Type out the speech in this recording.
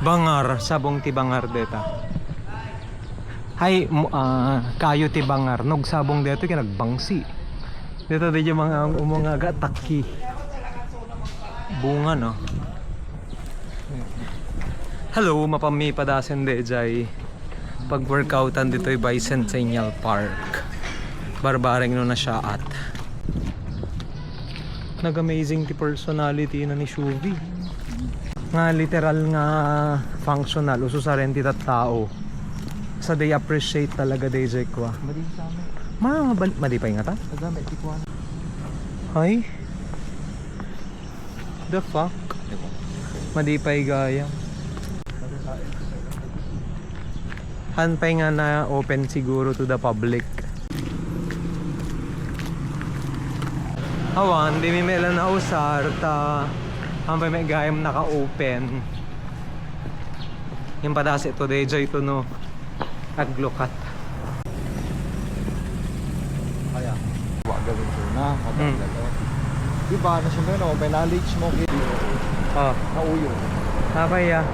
Bangar, sabong ti bangar deta. Hay, kayo ti bangar, nog sabong dito kinagbangsi. Dito di mga umungaga taki. Bunga no. Hello, mapami padasen de jay. Pag-workoutan dito ay Bicentennial Park. Barbaring no na siya at. Nag-amazing ti personality na ni Shuvi. Nga literal nga functional uso sa rin ti tao. Sa they appreciate talaga day jay kwa. Madipay nga ta? Ay? The fuck? Madipay gaya. Hanpay nga na open siguro to the public. Awan, di may melan na usar ta hanpay may gayam naka-open. Yung padas ito DJ ito no aglokat. Kaya wag gawin ko na diba na siyempre no may knowledge mo kaya Ah, nauyo napay ya.